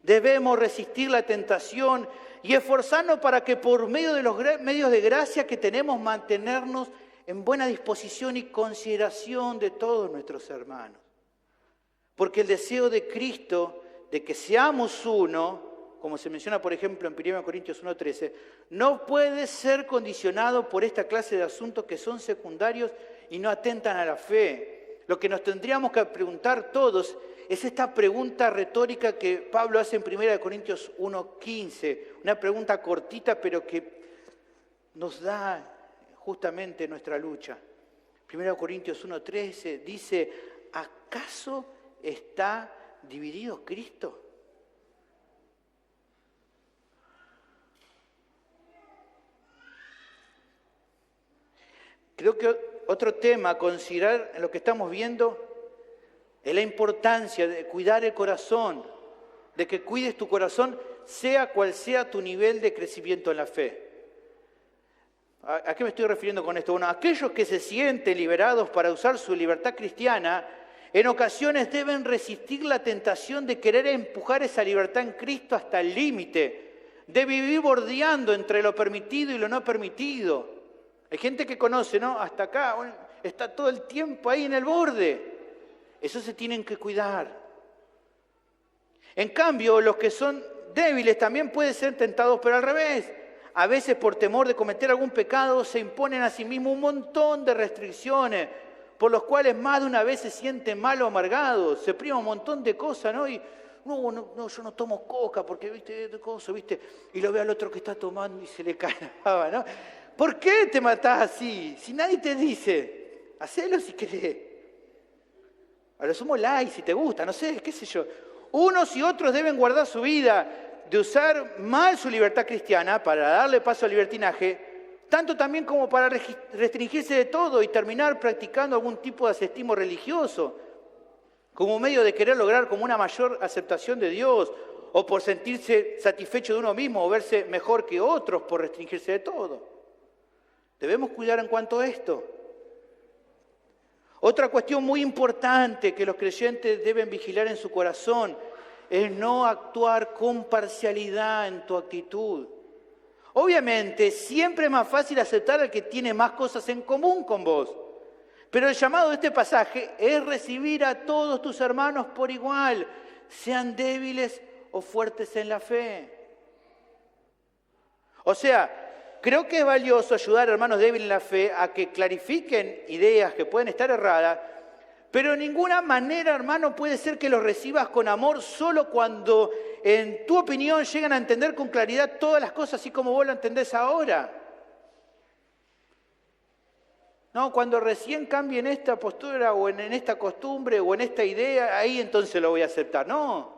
Debemos resistir la tentación y esforzarnos para que por medio de los medios de gracia que tenemos mantenernos en buena disposición y consideración de todos nuestros hermanos. Porque el deseo de Cristo de que seamos uno, como se menciona por ejemplo en 1 Corintios 1:13, no puede ser condicionado por esta clase de asuntos que son secundarios y no atentan a la fe. Lo que nos tendríamos que preguntar todos es esta pregunta retórica que Pablo hace en 1 Corintios 1:15, una pregunta cortita pero que nos da justamente nuestra lucha. 1 Corintios 1:13 dice, ¿acaso está dividido Cristo? Creo que otro tema a considerar en lo que estamos viendo es la importancia de cuidar el corazón, de que cuides tu corazón, sea cual sea tu nivel de crecimiento en la fe. ¿A qué me estoy refiriendo con esto? Bueno, aquellos que se sienten liberados para usar su libertad cristiana, en ocasiones deben resistir la tentación de querer empujar esa libertad en Cristo hasta el límite, de vivir bordeando entre lo permitido y lo no permitido. Hay gente que conoce, ¿no? Hasta acá, bueno, está todo el tiempo ahí en el borde. Eso se tienen que cuidar. En cambio, los que son débiles también pueden ser tentados, pero al revés. A veces por temor de cometer algún pecado se imponen a sí mismos un montón de restricciones por los cuales más de una vez se sienten mal o amargados, se privan un montón de cosas, ¿no? Y no, yo no tomo coca porque, ¿viste? ¿Viste? Y lo ve al otro que está tomando y se le cae la baba, ¿no? ¿Por qué te matás así? Si nadie te dice, hacelo si querés. A lo sumo like si te gusta, no sé, qué sé yo. Unos y otros deben guardar su vida de usar mal su libertad cristiana para darle paso al libertinaje, tanto también como para restringirse de todo y terminar practicando algún tipo de ascetismo religioso, como medio de querer lograr como una mayor aceptación de Dios, o por sentirse satisfecho de uno mismo, o verse mejor que otros por restringirse de todo. Debemos cuidar en cuanto a esto. Otra cuestión muy importante que los creyentes deben vigilar en su corazón es no actuar con parcialidad en tu actitud. Obviamente, siempre es más fácil aceptar al que tiene más cosas en común con vos. Pero el llamado de este pasaje es recibir a todos tus hermanos por igual, sean débiles o fuertes en la fe. O sea, creo que es valioso ayudar a hermanos débiles en la fe a que clarifiquen ideas que pueden estar erradas, pero de ninguna manera, hermano, puede ser que los recibas con amor solo cuando, en tu opinión, llegan a entender con claridad todas las cosas así como vos lo entendés ahora. No, cuando recién cambien esta postura o en esta costumbre o en esta idea, ahí entonces lo voy a aceptar. No.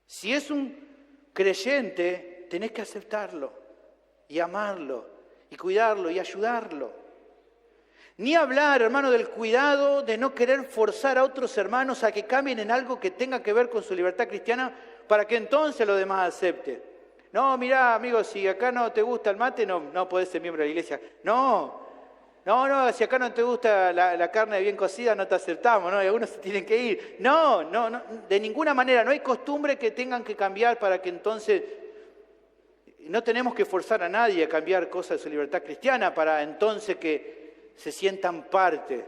Si es un creyente, tenés que aceptarlo y amarlo y cuidarlo y ayudarlo. Ni hablar, hermano, del cuidado de no querer forzar a otros hermanos a que cambien en algo que tenga que ver con su libertad cristiana para que entonces los demás acepten. No, mirá, amigo, si acá no te gusta el mate, no podés ser miembro de la iglesia. No, si acá no te gusta la carne bien cocida, no te aceptamos, ¿no? Y algunos se tienen que ir. No, de ninguna manera, no hay costumbre que tengan que cambiar para que entonces... No tenemos que forzar a nadie a cambiar cosas de su libertad cristiana para entonces que se sientan parte.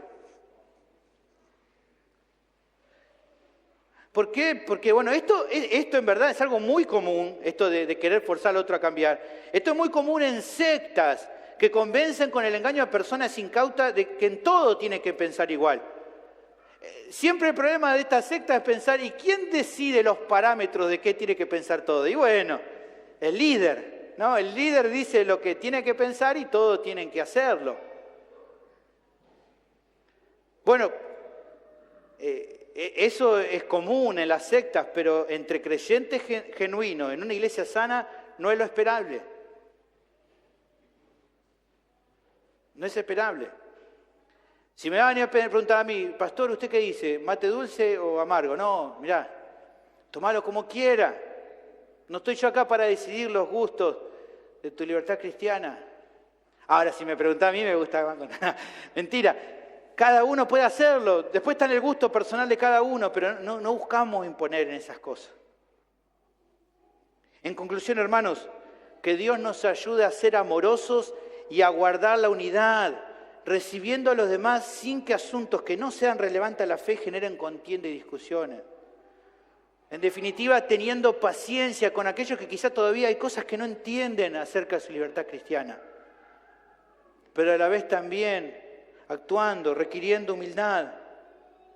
¿Por qué? Porque, bueno, esto en verdad es algo muy común, esto de querer forzar al otro a cambiar. Esto es muy común en sectas que convencen con el engaño a personas incautas de que en todo tiene que pensar igual. Siempre el problema de esta secta es pensar, ¿y quién decide los parámetros de qué tiene que pensar todo? Y bueno, el líder, ¿no? El líder dice lo que tiene que pensar y todos tienen que hacerlo. Bueno, eso es común en las sectas, pero entre creyentes genuinos, en una iglesia sana, no es lo esperable. No es esperable. Si me van a preguntar a mí, pastor, ¿usted qué dice? ¿Mate dulce o amargo? No, mirá, tomalo como quiera. No estoy yo acá para decidir los gustos de tu libertad cristiana. Ahora, si me preguntás a mí, me gusta... Mentira. Cada uno puede hacerlo. Después está en el gusto personal de cada uno, pero no buscamos imponer en esas cosas. En conclusión, hermanos, que Dios nos ayude a ser amorosos y a guardar la unidad, recibiendo a los demás sin que asuntos que no sean relevantes a la fe generen contienda y discusiones. En definitiva, teniendo paciencia con aquellos que quizá todavía hay cosas que no entienden acerca de su libertad cristiana. Pero a la vez también actuando, requiriendo humildad,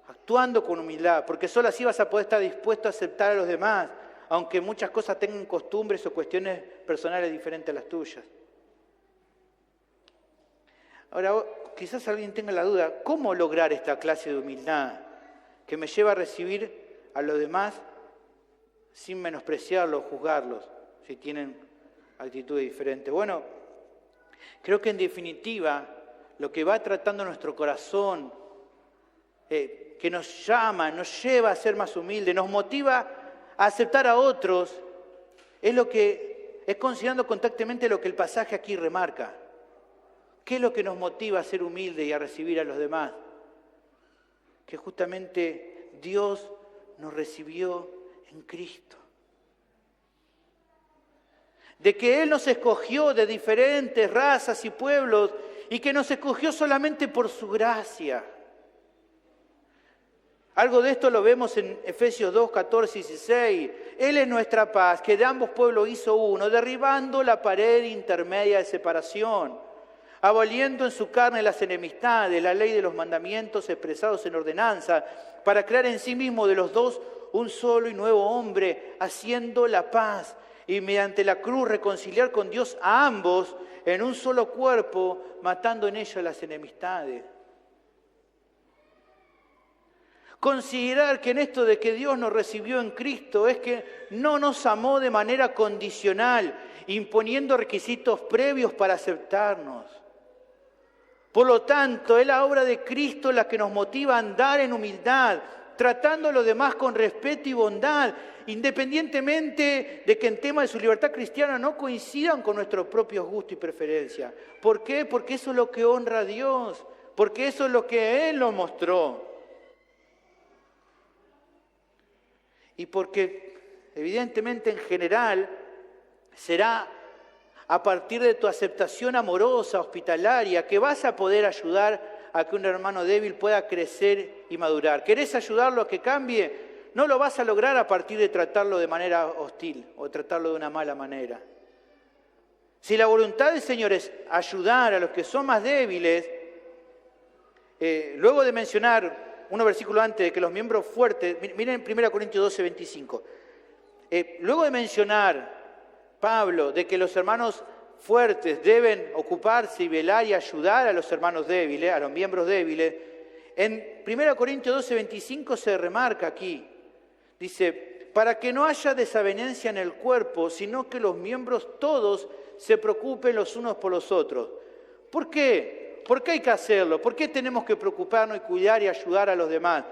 actuando con humildad, porque solo así vas a poder estar dispuesto a aceptar a los demás, aunque muchas cosas tengan costumbres o cuestiones personales diferentes a las tuyas. Ahora, quizás alguien tenga la duda, ¿cómo lograr esta clase de humildad que me lleva a recibir a los demás sin menospreciarlos, juzgarlos, si tienen actitudes diferentes? Bueno, creo que en definitiva, lo que va tratando nuestro corazón, que nos llama, nos lleva a ser más humildes, nos motiva a aceptar a otros, es lo que es considerando constantemente lo que el pasaje aquí remarca. ¿Qué es lo que nos motiva a ser humildes y a recibir a los demás? Que justamente Dios nos recibió en Cristo. De que Él nos escogió de diferentes razas y pueblos y que nos escogió solamente por su gracia. Algo de esto lo vemos en Efesios 2, 14 y 16. Él es nuestra paz, que de ambos pueblos hizo uno, derribando la pared intermedia de separación, aboliendo en su carne las enemistades, la ley de los mandamientos expresados en ordenanza, para crear en sí mismo de los dos un solo y nuevo hombre, haciendo la paz, y mediante la cruz reconciliar con Dios a ambos en un solo cuerpo, matando en ellos las enemistades. Considerar que en esto de que Dios nos recibió en Cristo es que no nos amó de manera condicional, imponiendo requisitos previos para aceptarnos. Por lo tanto, es la obra de Cristo la que nos motiva a andar en humildad, tratando a los demás con respeto y bondad, independientemente de que en temas de su libertad cristiana no coincidan con nuestros propios gustos y preferencias. ¿Por qué? Porque eso es lo que honra a Dios, porque eso es lo que Él nos mostró. Y porque evidentemente en general será a partir de tu aceptación amorosa, hospitalaria, que vas a poder ayudar a que un hermano débil pueda crecer y madurar. ¿Querés ayudarlo a que cambie? No lo vas a lograr a partir de tratarlo de manera hostil o tratarlo de una mala manera. Si la voluntad del Señor es ayudar a los que son más débiles, luego de mencionar unos versículos antes de que los miembros fuertes, miren 1 Corintios 12, 25. Luego de mencionar Pablo de que los hermanos fuertes deben ocuparse y velar y ayudar a los hermanos débiles, a los miembros débiles, en 1 Corintios 12, 25 se remarca aquí, dice, para que no haya desavenencia en el cuerpo, sino que los miembros todos se preocupen los unos por los otros. ¿Por qué? ¿Por qué hay que hacerlo? ¿Por qué tenemos que preocuparnos y cuidar y ayudar a los demás?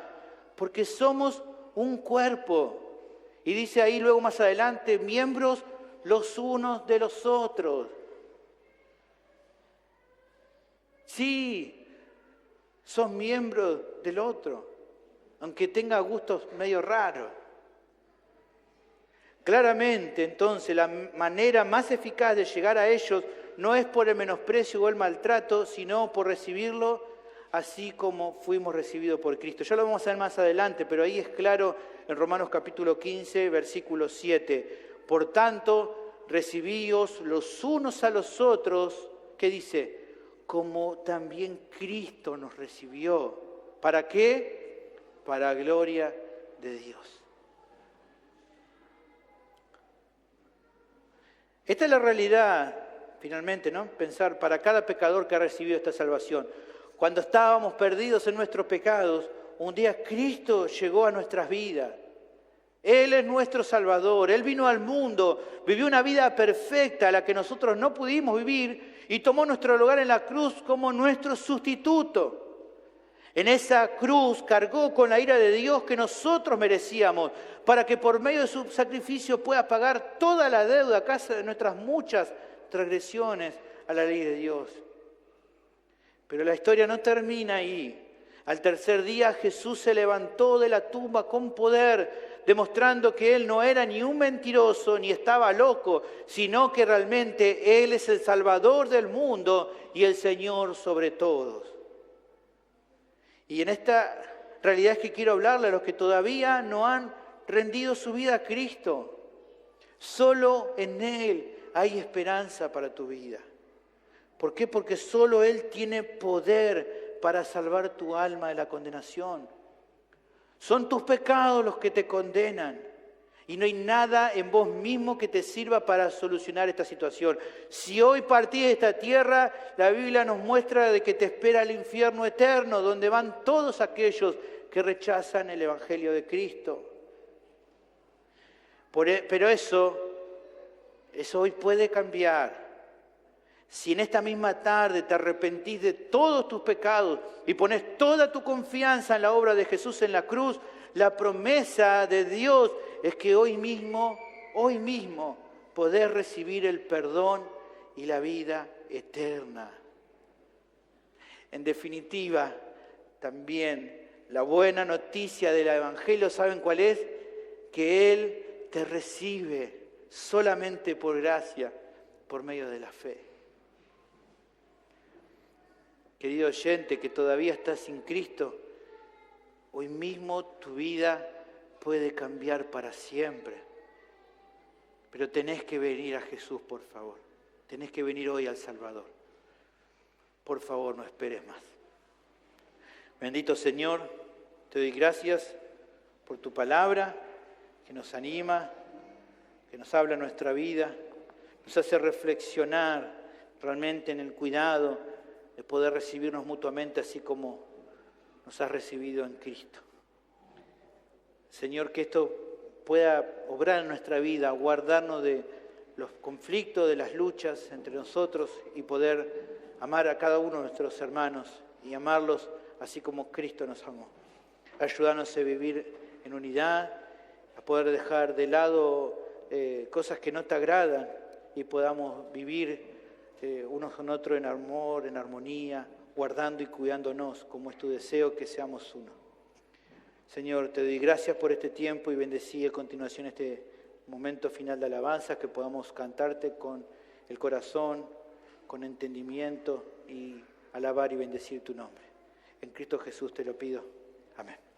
Porque somos un cuerpo. Y dice ahí luego más adelante, miembros los unos de los otros. Sí, sos miembros del otro, aunque tenga gustos medio raros. Claramente, entonces, la manera más eficaz de llegar a ellos no es por el menosprecio o el maltrato, sino por recibirlo así como fuimos recibidos por Cristo. Ya lo vamos a ver más adelante, pero ahí es claro en Romanos capítulo 15, versículo 7. Por tanto, recibíos los unos a los otros, ¿qué dice? Como también Cristo nos recibió. ¿Para qué? Para gloria de Dios. Esta es la realidad, finalmente, ¿no? Pensar para cada pecador que ha recibido esta salvación. Cuando estábamos perdidos en nuestros pecados, un día Cristo llegó a nuestras vidas. Él es nuestro Salvador. Él vino al mundo, vivió una vida perfecta, la que nosotros no pudimos vivir, y tomó nuestro lugar en la cruz como nuestro sustituto. En esa cruz cargó con la ira de Dios que nosotros merecíamos, para que por medio de su sacrificio pueda pagar toda la deuda a causa de nuestras muchas transgresiones a la ley de Dios. Pero la historia no termina ahí. Al tercer día Jesús se levantó de la tumba con poder, demostrando que Él no era ni un mentiroso ni estaba loco, sino que realmente Él es el Salvador del mundo y el Señor sobre todos. Y en esta realidad es que quiero hablarle a los que todavía no han rendido su vida a Cristo. Solo en Él hay esperanza para tu vida. ¿Por qué? Porque solo Él tiene poder para salvar tu alma de la condenación. Son tus pecados los que te condenan. Y no hay nada en vos mismo que te sirva para solucionar esta situación. Si hoy partís de esta tierra, la Biblia nos muestra de que te espera el infierno eterno, donde van todos aquellos que rechazan el Evangelio de Cristo. Pero eso hoy puede cambiar. Si en esta misma tarde te arrepentís de todos tus pecados y pones toda tu confianza en la obra de Jesús en la cruz, la promesa de Dios es que hoy mismo poder recibir el perdón y la vida eterna. En definitiva, también la buena noticia del Evangelio, ¿saben cuál es? Que Él te recibe solamente por gracia, por medio de la fe. Querido oyente que todavía estás sin Cristo, hoy mismo tu vida puede cambiar para siempre. Pero tenés que venir a Jesús, por favor. Tenés que venir hoy al Salvador. Por favor, no esperes más. Bendito Señor, te doy gracias por tu palabra que nos anima, que nos habla nuestra vida, nos hace reflexionar realmente en el cuidado de poder recibirnos mutuamente así como nos has recibido en Cristo. Señor, que esto pueda obrar en nuestra vida, guardarnos de los conflictos, de las luchas entre nosotros y poder amar a cada uno de nuestros hermanos y amarlos así como Cristo nos amó. Ayúdanos a vivir en unidad, a poder dejar de lado cosas que no te agradan y podamos vivir unos con otros en amor, en armonía, guardando y cuidándonos, como es tu deseo, que seamos uno. Señor, te doy gracias por este tiempo y bendecí a continuación este momento final de alabanza, que podamos cantarte con el corazón, con entendimiento y alabar y bendecir tu nombre. En Cristo Jesús te lo pido. Amén.